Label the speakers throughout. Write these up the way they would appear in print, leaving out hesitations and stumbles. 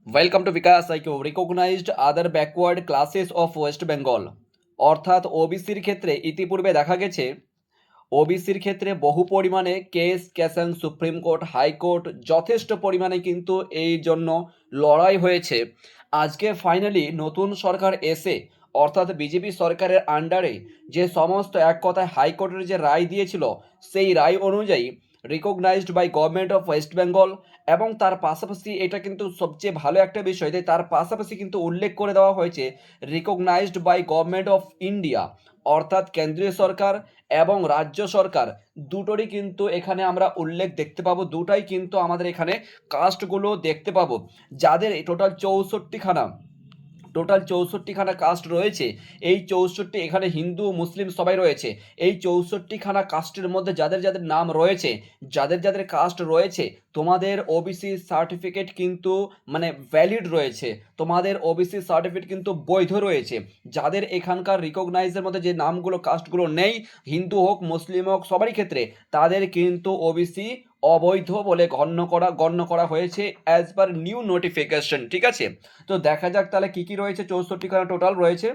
Speaker 1: Welcome to Bikash IQ recognised other backward classes of West Bengal. অর্থাৎ ওবিসির ক্ষেত্রে ইতিপূর্বে দেখা গেছে ওবিসির ক্ষেত্রে বহু পরিমাণে কেস ক্যাসাং সুপ্রিম কোর্ট হাইকোর্ট যথেষ্ট পরিমাণে কিন্তু এই জন্য লড়াই হয়েছে। আজকে ফাইনালি নতুন সরকার এসে অর্থাৎ বিজেপি সরকারের আন্ডারে যে সমস্ত এক কথায় হাইকোর্টের যে রায় দিয়েছিল সেই রায় অনুযায়ী recognised by government of West Bengal, এবং তার পাশাপাশি এটা কিন্তু সবচেয়ে ভালো একটা বিষয় যে তার পাশাপাশি কিন্তু উল্লেখ করে দেওয়া হয়েছে recognised by government of India, অর্থাৎ কেন্দ্রীয় সরকার এবং রাজ্য সরকার দুটোরই কিন্তু এখানে আমরা উল্লেখ দেখতে পাবো। দুটাই কিন্তু আমাদের এখানে কাস্টগুলো দেখতে পাবো, যাদের টোটাল চৌষট্টিখানা কাস্ট রয়েছে। এই 64 এখানে হিন্দু মুসলিম সবাই রয়েছে। এই 64খানা কাস্টের মধ্যে যাদের যাদের নাম রয়েছে, যাদের যাদের কাস্ট রয়েছে, তোমাদের ওবিসি সার্টিফিকেট কিন্তু মানে ভ্যালিড রয়েছে, তোমাদের ওবিসি সার্টিফিকেট কিন্তু বৈধ রয়েছে। যাদের এখানকার রিকগনাইজের মধ্যে যে নামগুলো কাস্টগুলো নেই, হিন্দু হোক মুসলিম হোক সবারই ক্ষেত্রে তাদের কিন্তু ওবিসি অবৈধ বলে গণ্য করা হয়েছে অ্যাজ পার নিউ নোটিফিকেশন। ঠিক আছে, তো দেখা যাক তাহলে কি কি রয়েছে। 64খানা টোটাল রয়েছে।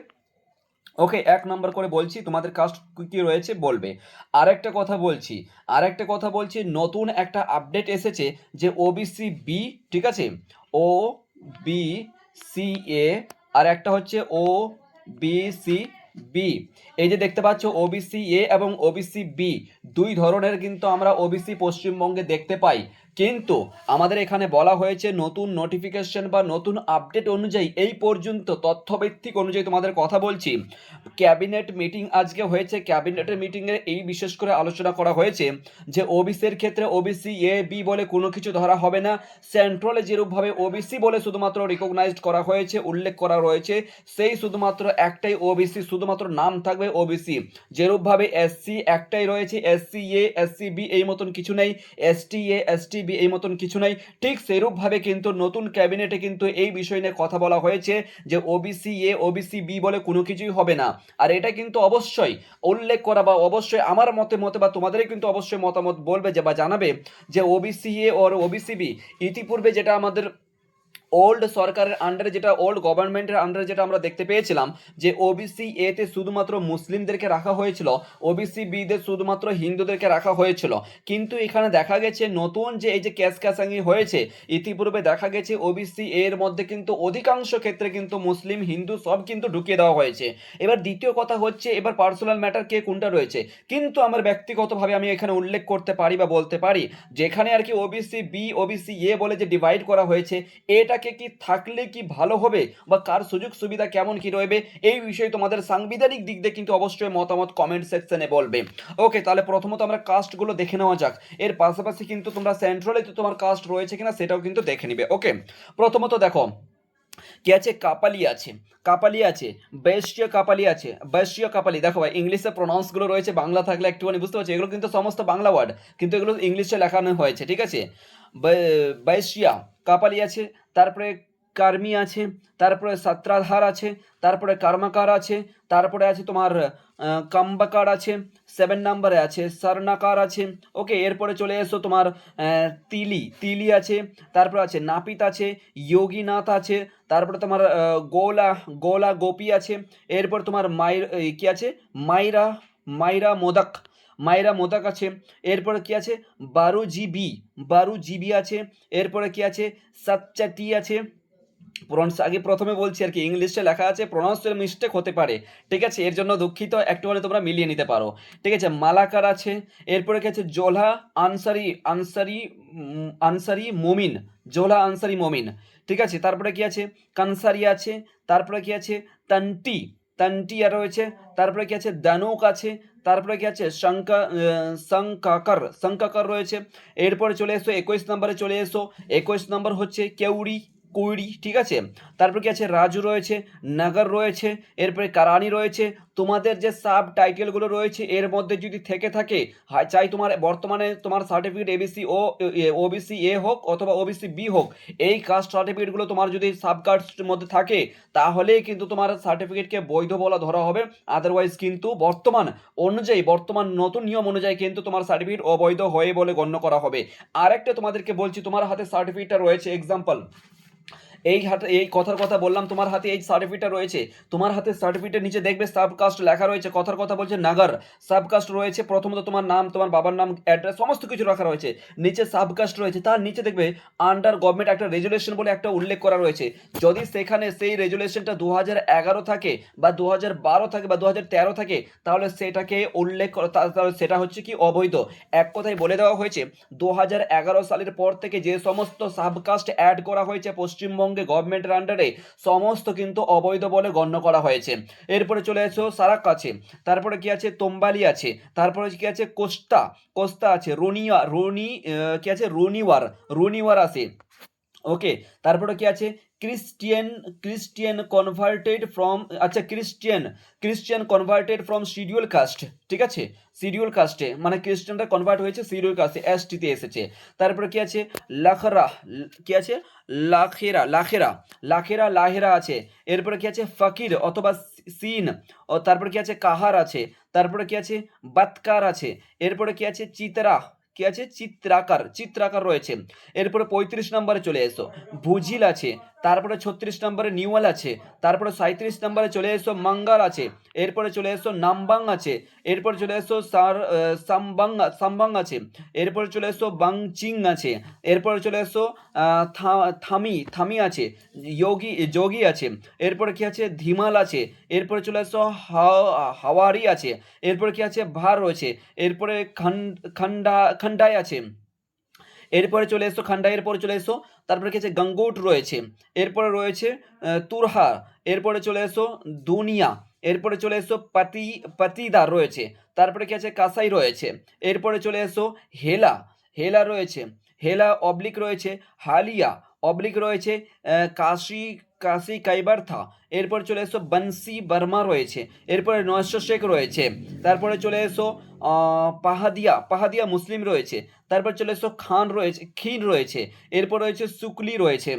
Speaker 1: ওকে, এক নম্বর করে বলছি তোমাদের কাস্ট কি রয়েছে বলবে। আরেকটা কথা বলছি নতুন একটা আপডেট এসেছে যে ওবিসি বি, ঠিক আছে, ও বি সি এ, আর একটা হচ্ছে ও বি সি বি। এই যে দেখতে পাচ্ছ ওবিসি এ এবং ওবিসি বি দুই ধরনের কিন্তু আমরা ওবিসি পশ্চিমবঙ্গে দেখতে পাই। কিন্তু আমাদের এখানে বলা হয়েছে নতুন নোটিফিকেশন বা নতুন আপডেট অনুযায়ী এই পর্যন্ত তথ্যভিত্তিক অনুযায়ী তোমাদের কথা বলছি। ক্যাবিনেট মিটিং আজকে হয়েছে। ক্যাবিনেটের মিটিংয়ে এই বিশেষ করে আলোচনা করা হয়েছে যে ওবিসির ক্ষেত্রে ওবিসি এ বি বলে কোনো কিছু ধরা হবে না। সেন্ট্রালে যেরূপভাবে ওবিসি বলে শুধুমাত্র রিকগনাইজড করা হয়েছে, উল্লেখ করা রয়েছে, সেই শুধুমাত্র একটাই ওবিসি, শুধুমাত্র নাম থাকবে ওবিসি। যেরূপভাবে এসসি একটাই রয়েছে, এসসি এ এসসি বি এই মতন কিছু নেই, এসটি এ এসটি বি এই মতন কিছু নেই। ঠিক সেরূপভাবে কিন্তু নতুন ক্যাবিনেটে কিন্তু এই বিষয় নিয়ে কথা বলা হয়েছে যে ওবিসি এ ওবিসি বি বলে কোনো কিছুই হবে না। আর এটা কিন্তু অবশ্যই উল্লেখ করা বা অবশ্যই আমার মতে বা তোমাদেরই কিন্তু অবশ্যই মতামত বলবে যে বা জানাবে যে OBC A or OBC B ইতিপূর্বে যেটা আমাদের ওল্ড সরকারের আন্ডারে, যেটা ওল্ড গভর্নমেন্টের আন্ডারে যেটা আমরা দেখতে পেয়েছিলাম যে ওবিসি এতে শুধুমাত্র মুসলিমদেরকে রাখা হয়েছিল, ওবিসি বিদের শুধুমাত্র হিন্দুদেরকে রাখা হয়েছিল। কিন্তু এখানে দেখা গেছে নতুন যে এই যে ক্যাসাঙ্গি হয়েছে, ইতিপূর্বে দেখা গেছে ওবিসি এর মধ্যে কিন্তু অধিকাংশ ক্ষেত্রে কিন্তু মুসলিম হিন্দু সব কিন্তু ঢুকিয়ে দেওয়া হয়েছে। এবার দ্বিতীয় কথা হচ্ছে, এবার পার্সোনাল ম্যাটার কে কোনটা রয়েছে, কিন্তু আমার ব্যক্তিগতভাবে আমি এখানে উল্লেখ করতে পারি বা বলতে পারি যেখানে আর কি ওবিসি বি ওবিসি এ বলে যে ডিভাইড করা হয়েছে, এটাকে কি থাকলে কি ভালো হবে বা কার সুযোগ সুবিধা কেমন কি রয়েবে, এই বিষয়ে তোমাদের সাংবিধানিক দিক দিয়ে কিন্তু অবশ্যই মতামত কমেন্ট সেকশনে বলবে। ওকে, তাহলে প্রথমত আমরা কাস্টগুলো দেখে নেওয়া যাক। এর পাশাপাশি কিন্তু তোমরা সেন্ট্রালে তো তোমার কাস্ট রয়েছে কিনা সেটাও কিন্তু দেখে নিবে। ওকে, প্রথমত দেখো কি আছে, কাপালি আছে, বৈশ্য কাপালি। দেখো ভাই ইংলিশে প্রনাউন্সগুলো রয়েছে, বাংলা থাকলে একটুখানি বুঝতে পারছি, এগুলো কিন্তু সমস্ত বাংলা ওয়ার্ড, কিন্তু এগুলো ইংলিশে লেখানো হয়েছে। ঠিক আছে, বৈশ্য কাপালি আছে, তারপরে কার্মি আছে, তারপরে সত্রাধার আছে, তারপরে কর্মকার আছে, তারপরে আছে তোমার কাম্বাকার আছে, 7 নম্বরে আছে স্বর্ণাকার আছে। ওকে, এরপরে চলে এসো তোমার তিলি আছে, তারপর আছে নাপিত আছে, যোগীনাথ আছে, তারপরে তোমার গোলা গোলা গোপী আছে। এরপর তোমার কি আছে, মাইরা মাইরা মোদক আছে। এরপরে কি আছে, বারু জিবি আছে। এরপরে কি আছে, সাচ্চাটি আছে। আগে প্রথমে বলছি আর কি, ইংলিশে লেখা আছে, প্রনাউন্সের মিস্টেক হতে পারে, ঠিক আছে, এর জন্য দুঃখিত, একটুখানি তোমরা মিলিয়ে নিতে পারো। ঠিক আছে, মালাকার আছে। এরপরে কি আছে, আনসারি মোমিন, জোলা আনসারি মোমিন। ঠিক আছে, তারপরে কি আছে, কানসারি আছে। তারপরে কি আছে, তন্টি তন্টি আর রয়েছে। তারপরে কি আছে, দানুক আছে। তারপরে কি আছে, শঙ্কাকর রয়েছে। এরপরে চলে এসো 21 নম্বরে, চলে এসো 21 নম্বর হচ্ছে কুইড়ি। ঠিক আছে, তারপর কি আছে, রাজু রয়েছে, নগর রয়েছে, এরপরে কারানি রয়েছে। তোমাদের যে সাব টাইটেলগুলো রয়েছে এর মধ্যে যদি থেকে থাকে, চাই তোমার বর্তমানে তোমার সার্টিফিকেট এবিসি ওবিসি এ হোক অথবা ওবিসি বি হোক, এই কাস্ট সার্টিফিকেটগুলো তোমার যদি সাব কাস্টের মধ্যে থাকে তাহলেই কিন্তু তোমার সার্টিফিকেটকে বৈধ বলা ধরা হবে। আদারওয়াইজ কিন্তু বর্তমান নতুন নিয়ম অনুযায়ী কিন্তু তোমার সার্টিফিকেট অবৈধ হয়ে বলে গণ্য করা হবে। আরেকটা তোমাদেরকে বলছি, তোমার হাতে সার্টিফিকেটটা রয়েছে, এই কথার কথা বললাম, তোমার হাতে এই সার্টিফিকেটটা রয়েছে, তোমার হাতে সার্টিফিকেটের নিচে দেখবে সাবকাস্ট লেখা রয়েছে, কথার কথা বলছে নাগার, সাবকাস্ট রয়েছে, প্রথমত তোমার নাম, তোমার বাবার নাম, অ্যাড্রেস সমস্ত কিছু রাখা রয়েছে, নিচে সাবকাস্ট রয়েছে, তার নিচে দেখবে আন্ডার গভর্নমেন্ট একটা রেজুলেশন বলে একটা উল্লেখ করা রয়েছে। যদি সেখানে সেই রেজুলেশনটা 2011 থাকে বা 2012 থাকে বা 2013 থাকে, তাহলে সেটাকে উল্লেখ তাহলে সেটা হচ্ছে কি অবৈধ। এক কথায় বলে দেওয়া হয়েছে 2011 সালের পর থেকে যে সমস্ত সাবকাস্ট অ্যাড করা হয়েছে পশ্চিমবঙ্গে গভর্নমেন্টের আন্ডারে, সমস্ত কিন্তু অবৈধ বলে গণ্য করা হয়েছে। এরপরে চলে এসো সারাক আছে, তারপরে কি আছে তোম্বালি আছে, তারপরে কি আছে কোস্তা, কোস্তা আছে, কি আছে রুনিওয়ার আছে। ওকে, তারপরে কি আছে ক্রিশ্চিয়ান কনভার্টেড ফ্রম, আচ্ছা Christian converted from scheduled caste, ঠিক আছে, শিডিউল কাস্টে মানে খ্রিস্টানরা কনভার্ট হয়েছে শিডিউল কাস্টে, এসটিতে এসেছে। তারপরে কি আছে লাখরা, কি আছে লাখেরা আছে। এরপরে কি আছে ফকির অথবা সিন, ও তারপরে কি আছে কাহার আছে, তারপরে কি আছে বাতকার আছে, এরপরে কি আছে কি আছে চিত্রাকার রয়েছে। এরপরে 35 নম্বরে চলে এসো ভুজিল আছে, তারপরে 36 নম্বরে নিউয়াল আছে, তারপরে 37 নম্বরে চলে এসো মাঙ্গার আছে, এরপরে চলে এসো নামবাং আছে, এরপরে চলে এসো সামবাং আছে, এরপরে চলে এসো বাংচিং আছে, এরপরে চলে এসো থামি আছে, যোগী আছে, এরপরে কি আছে ধিমাল আছে, এরপরে চলে এসো হাওয়ারি আছে, এরপরে কি আছে ভার রয়েছে, এরপরে খান্ডাই আছে, এরপরে চলে এসো খান্ডাইয়ের পরে চলে এসো, তারপরে কি আছে গঙ্গোট রয়েছে, এরপরে রয়েছে তুরহা, এরপরে চলে এসো দুনিয়া, এরপরে চলে এসো পাতিদার রয়েছে, তারপরে কি আছে কাসাই রয়েছে, এরপরে চলে এসো হেলা রয়েছে, হেলা অবলিক রয়েছে, হালিয়া অবলিক রয়েছে, কাশি কাশি কাইবারথা, এরপর চলে এসো বংশী বর্মা রয়েছে, এরপরে নয়শো শেখ রয়েছে, তারপরে চলে এসো পাহাদিয়া মুসলিম রয়েছে, তারপর চলে এসো খিন রয়েছে, এরপর রয়েছে শুক্লি রয়েছে,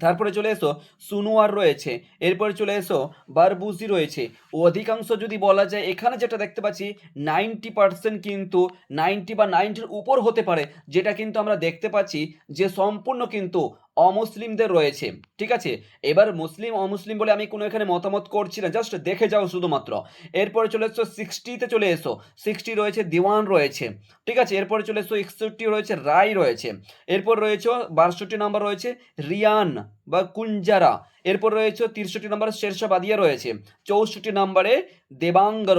Speaker 1: তারপরে চলে এসো সুনুয়ার রয়েছে, এরপরে চলে এসো বারবুজি রয়েছে। অধিকাংশ যদি বলা যায় এখানে যেটা দেখতে পাচ্ছি 90% কিন্তু 90 বা 90-র উপর হতে পারে, যেটা কিন্তু আমরা দেখতে পাচ্ছি যে সম্পূর্ণ কিন্তু অমুসলিমদের রয়েছে, ঠিক আছে। এবার মুসলিম অমুসলিম বলে আমি কোনো এখানে মতামত করছি না, জাস্ট দেখে যাও শুধুমাত্র। এরপরে চলে এসো 60-তে চলে এসো, 60 রয়েছে দিওয়ান রয়েছে, ঠিক আছে। এরপরে চলে এসো 61 রয়েছে রায় রয়েছে, এরপর রয়েছে 62 নাম্বার রয়েছে রিয়ান বা কুঞ্জারা, এরপর রয়েছে 63 নম্বরে শেরশাহ বাদিয়া রয়েছে, 64 নম্বরে দেবাঙ্গা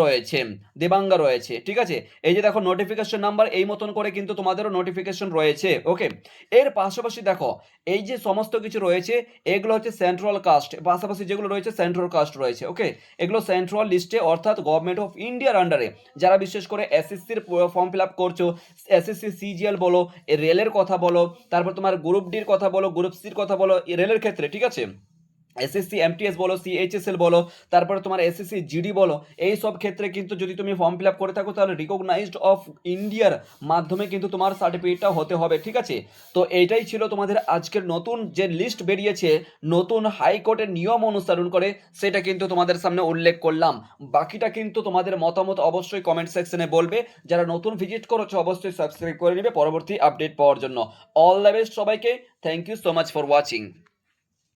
Speaker 1: রয়েছে, ঠিক আছে। এই যে দেখো নোটিফিকেশন নাম্বার এই মতন করে কিন্তু তোমাদেরও নোটিফিকেশন রয়েছে, ওকে। এর পাশাপাশি দেখো এই যে সমস্ত কিছু রয়েছে এগুলো হচ্ছে সেন্ট্রাল কাস্ট, পাশাপাশি যেগুলো রয়েছে সেন্ট্রাল কাস্ট রয়েছে, ওকে। এগুলো সেন্ট্রাল লিস্টে অর্থাৎ গভর্নমেন্ট অফ ইন্ডিয়ার আন্ডারে যারা বিশেষ করে এসএসসির ফর্ম ফিল আপ করছো, এসএসসি সিজিএল বলো, রেলের কথা বলো, তারপর তোমার গ্রুপ ডির কথা বলো, গ্রুপ সির কথা বলো রেলের ক্ষেত্রে, ঠিক আছে, এসএসসি এমটিএস বলো, সিএইচএসএল বলো, তারপরে তোমার এসএসসি জিডি বলো, এই সব ক্ষেত্রে কিন্তু যদি তুমি ফর্ম ফিল আপ করে থাকো তাহলে রিকগনাইজড অফ ইন্ডিয়ার মাধ্যমে কিন্তু তোমার সার্টিফিকেটটা হতে হবে, ঠিক আছে। তো এইটাই ছিল তোমাদের আজকের নতুন যে লিস্ট বেরিয়েছে নতুন হাইকোর্টের নিয়ম অনুসরণ করে, সেটা কিন্তু তোমাদের সামনে উল্লেখ করলাম। বাকিটা কিন্তু তোমাদের মতামত অবশ্যই কমেন্ট সেকশনে বলবে। যারা নতুন ভিজিট করেছো অবশ্যই সাবস্ক্রাইব করে নেবে পরবর্তী আপডেট পাওয়ার জন্য। অল দ্য বেস্ট সবাইকে, thank you so much for watching.